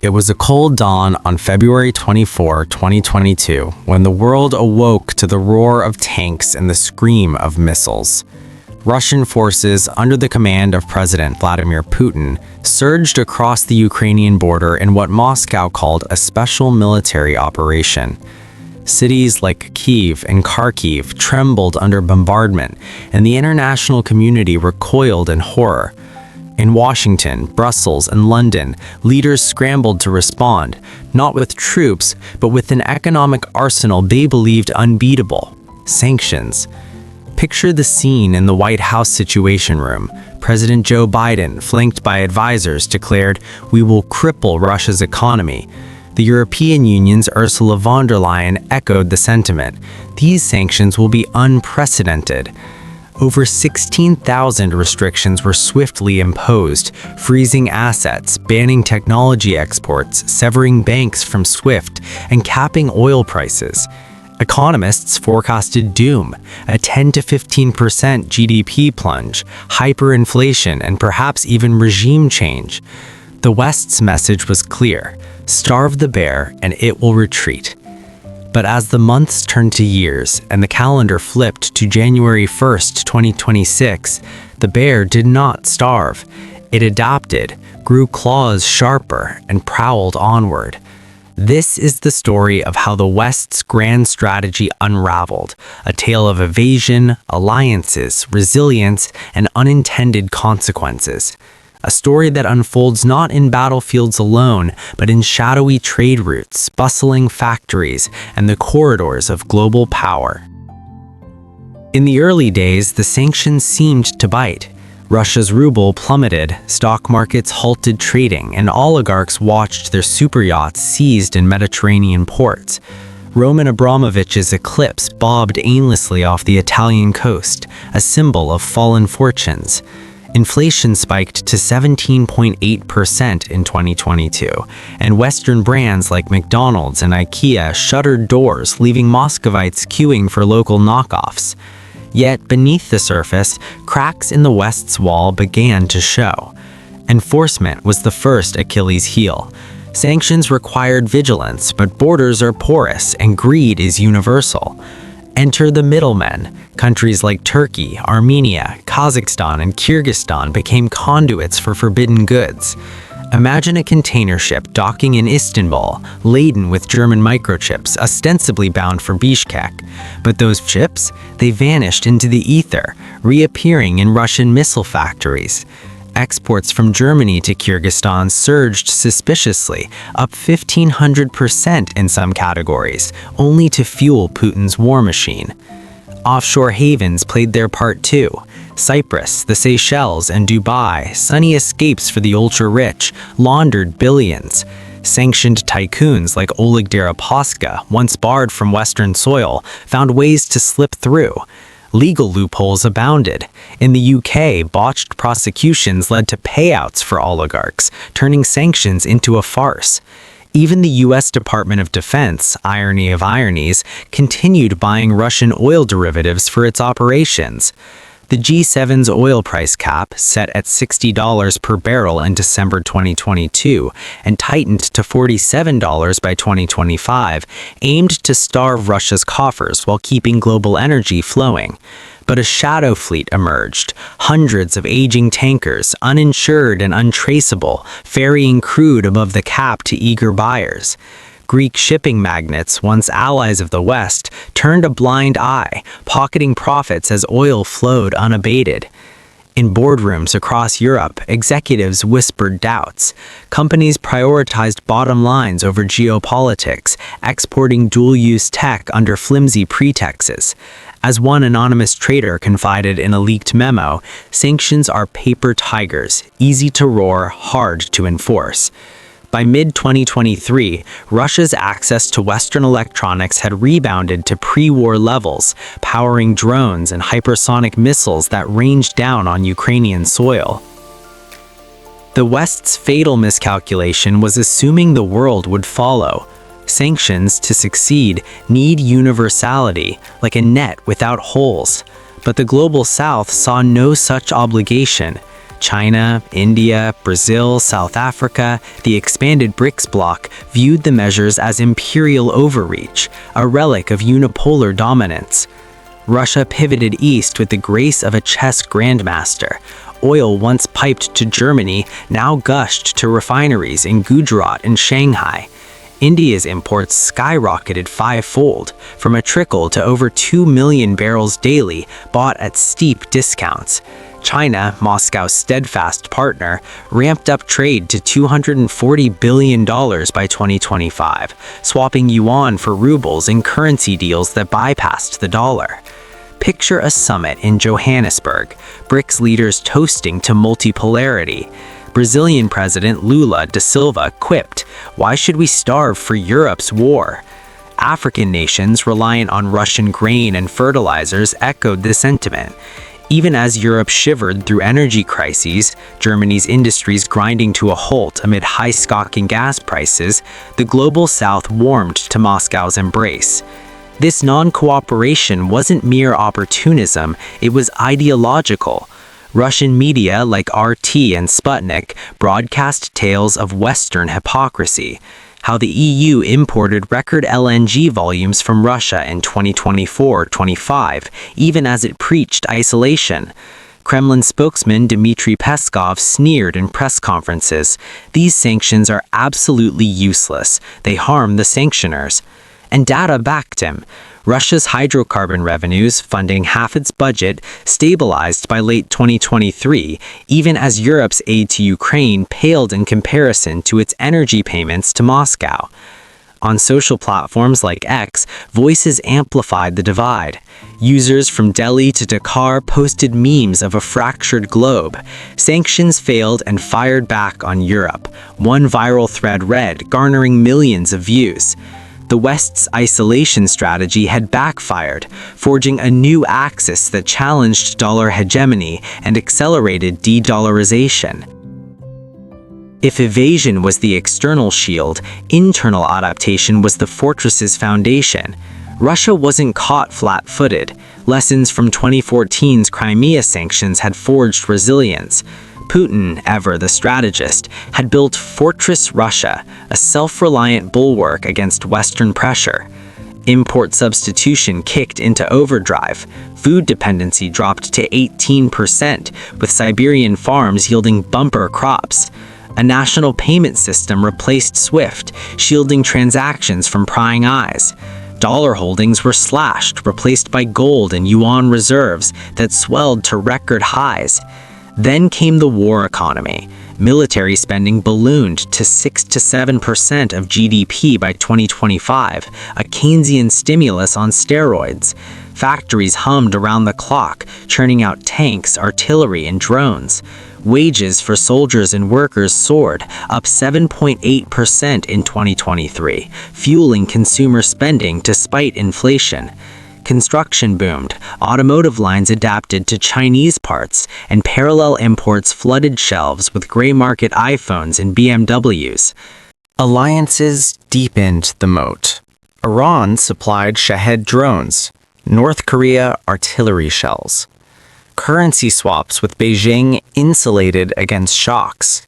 It was a cold dawn on February 24, 2022, when the world awoke to the roar of tanks and the scream of missiles. Russian forces, under the command of President Vladimir Putin, surged across the Ukrainian border in what Moscow called a special military operation. Cities like Kyiv and Kharkiv trembled under bombardment, and the international community recoiled in horror. In Washington, Brussels, and London, leaders scrambled to respond, not with troops, but with an economic arsenal they believed unbeatable: sanctions. Picture the scene in the White House Situation Room. President Joe Biden, flanked by advisors, declared, "We will cripple Russia's economy." The European Union's Ursula von der Leyen echoed the sentiment. These sanctions will be unprecedented. Over 16,000 restrictions were swiftly imposed, freezing assets, banning technology exports, severing banks from SWIFT, and capping oil prices. Economists forecasted doom, a 10 to 15% GDP plunge, hyperinflation, and perhaps even regime change. The West's message was clear: starve the bear and it will retreat. But as the months turned to years and the calendar flipped to January 1st, 2026, the bear did not starve. It adapted, grew claws sharper, and prowled onward. This is the story of how the West's grand strategy unraveled, a tale of evasion, alliances, resilience, and unintended consequences. A story that unfolds not in battlefields alone, but in shadowy trade routes, bustling factories, and the corridors of global power. In the early days, the sanctions seemed to bite. Russia's ruble plummeted, stock markets halted trading, and oligarchs watched their superyachts seized in Mediterranean ports. Roman Abramovich's Eclipse bobbed aimlessly off the Italian coast, a symbol of fallen fortunes. Inflation spiked to 17.8% in 2022, and Western brands like McDonald's and IKEA shuttered doors, leaving Muscovites queuing for local knockoffs. Yet, beneath the surface, cracks in the West's wall began to show. Enforcement was the first Achilles heel. Sanctions required vigilance, but borders are porous and greed is universal. Enter the middlemen. Countries like Turkey, Armenia, Kazakhstan, and Kyrgyzstan became conduits for forbidden goods. Imagine a container ship docking in Istanbul, laden with German microchips, ostensibly bound for Bishkek. But those chips, they vanished into the ether, reappearing in Russian missile factories. Exports from Germany to Kyrgyzstan surged suspiciously, up 1,500% in some categories, only to fuel Putin's war machine. Offshore havens played their part too. Cyprus, the Seychelles, and Dubai, sunny escapes for the ultra-rich, laundered billions. Sanctioned tycoons like Oleg Deripaska, once barred from Western soil, found ways to slip through. Legal loopholes abounded. In the UK, botched prosecutions led to payouts for oligarchs, turning sanctions into a farce. Even the US Department of Defense, irony of ironies, continued buying Russian oil derivatives for its operations. The G7's oil price cap, set at $60 per barrel in December 2022 and tightened to $47 by 2025, aimed to starve Russia's coffers while keeping global energy flowing. But a shadow fleet emerged, hundreds of aging tankers, uninsured and untraceable, ferrying crude above the cap to eager buyers. Greek shipping magnates, once allies of the West, turned a blind eye, pocketing profits as oil flowed unabated. In boardrooms across Europe, executives whispered doubts. Companies prioritized bottom lines over geopolitics, exporting dual-use tech under flimsy pretexts. As one anonymous trader confided in a leaked memo, sanctions are paper tigers, easy to roar, hard to enforce. By mid-2023, Russia's access to Western electronics had rebounded to pre-war levels, powering drones and hypersonic missiles that ranged down on Ukrainian soil. The West's fatal miscalculation was assuming the world would follow. Sanctions, to succeed, need universality, like a net without holes. But the Global South saw no such obligation. China, India, Brazil, South Africa, the expanded BRICS bloc viewed the measures as imperial overreach, a relic of unipolar dominance. Russia pivoted east with the grace of a chess grandmaster. Oil once piped to Germany now gushed to refineries in Gujarat and Shanghai. India's imports skyrocketed fivefold, from a trickle to over 2 million barrels daily, bought at steep discounts. China, Moscow's steadfast partner, ramped up trade to $240 billion by 2025, swapping yuan for rubles in currency deals that bypassed the dollar. Picture a summit in Johannesburg, BRICS leaders toasting to multipolarity. Brazilian President Lula da Silva quipped, "Why should we starve for Europe's war?" African nations reliant on Russian grain and fertilizers echoed the sentiment. Even as Europe shivered through energy crises, Germany's industries grinding to a halt amid high stock and gas prices, the global south warmed to Moscow's embrace. This non-cooperation wasn't mere opportunism, it was ideological. Russian media like RT and Sputnik broadcast tales of Western hypocrisy, how the EU imported record LNG volumes from Russia in 2024-25, even as it preached isolation. Kremlin spokesman Dmitry Peskov sneered in press conferences, "These sanctions are absolutely useless. They harm the sanctioners." And data backed him. Russia's hydrocarbon revenues, funding half its budget, stabilized by late 2023, even as Europe's aid to Ukraine paled in comparison to its energy payments to Moscow. On social platforms like X, voices amplified the divide. Users from Delhi to Dakar posted memes of a fractured globe. Sanctions failed and fired back on Europe. One viral thread read, garnering millions of views. The West's isolation strategy had backfired, forging a new axis that challenged dollar hegemony and accelerated de-dollarization. If evasion was the external shield, internal adaptation was the fortress's foundation. Russia wasn't caught flat-footed. Lessons from 2014's Crimea sanctions had forged resilience. Putin, ever the strategist, had built Fortress Russia, a self-reliant bulwark against Western pressure. Import substitution kicked into overdrive. Food dependency dropped to 18%, with Siberian farms yielding bumper crops. A national payment system replaced SWIFT, shielding transactions from prying eyes. Dollar holdings were slashed, replaced by gold and yuan reserves that swelled to record highs. Then came the war economy. Military spending ballooned to 6 to 7% of GDP by 2025, a Keynesian stimulus on steroids. Factories hummed around the clock, churning out tanks, artillery, and drones. Wages for soldiers and workers soared, up 7.8% in 2023, fueling consumer spending despite inflation. Construction boomed, automotive lines adapted to Chinese parts, and parallel imports flooded shelves with gray market iPhones and BMWs. Alliances deepened the moat. Iran supplied Shahed drones, North Korea artillery shells. Currency swaps with Beijing insulated against shocks.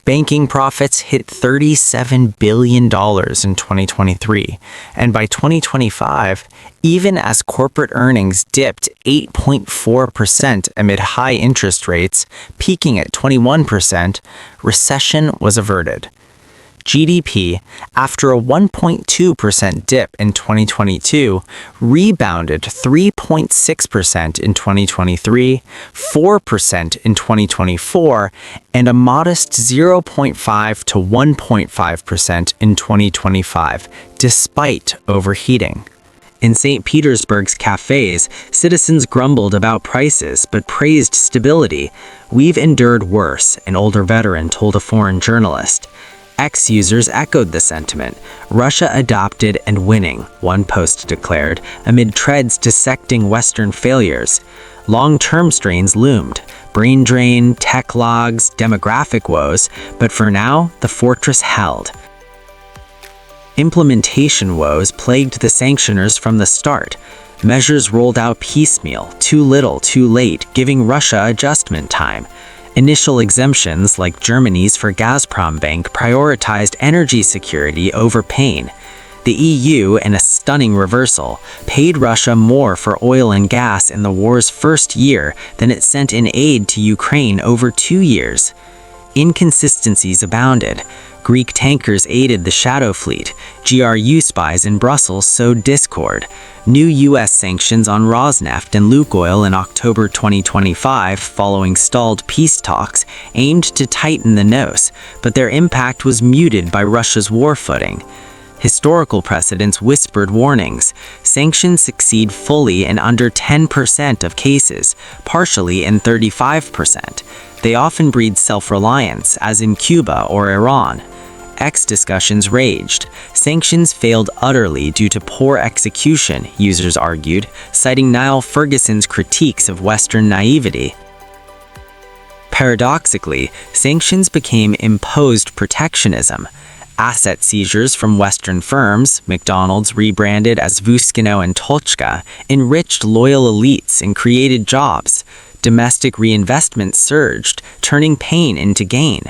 Banking profits hit $37 billion in 2023, and by 2025, even as corporate earnings dipped 8.4% amid high interest rates, peaking at 21%, recession was averted. GDP, after a 1.2% dip in 2022, rebounded 3.6% in 2023, 4% in 2024, and a modest 0.5 to 1.5% in 2025, despite overheating. In St. Petersburg's cafes, citizens grumbled about prices but praised stability. "We've endured worse," an older veteran told a foreign journalist. Ex-users echoed the sentiment. Russia adopted and winning, one post declared, amid treads dissecting Western failures. Long-term strains loomed. Brain drain, tech logs, demographic woes, but for now, the fortress held. Implementation woes plagued the sanctioners from the start. Measures rolled out piecemeal, too little, too late, giving Russia adjustment time. Initial exemptions, like Germany's for Gazprom Bank, prioritized energy security over pain. The EU, in a stunning reversal, paid Russia more for oil and gas in the war's first year than it sent in aid to Ukraine over 2 years. Inconsistencies abounded. Greek tankers aided the Shadow Fleet. GRU spies in Brussels sowed discord. New U.S. sanctions on Rosneft and Lukoil in October 2025, following stalled peace talks, aimed to tighten the nose, but their impact was muted by Russia's war footing. Historical precedents whispered warnings. Sanctions succeed fully in under 10% of cases, partially in 35%. They often breed self-reliance, as in Cuba or Iran. Discussions raged. Sanctions failed utterly due to poor execution, users argued, citing Niall Ferguson's critiques of Western naivety. Paradoxically, sanctions became imposed protectionism. Asset seizures from Western firms, McDonald's rebranded as Vuskino and Tochka, enriched loyal elites and created jobs. Domestic reinvestment surged, turning pain into gain.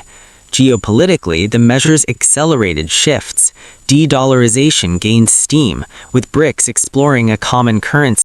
Geopolitically, the measures accelerated shifts. De-dollarization gained steam, with BRICS exploring a common currency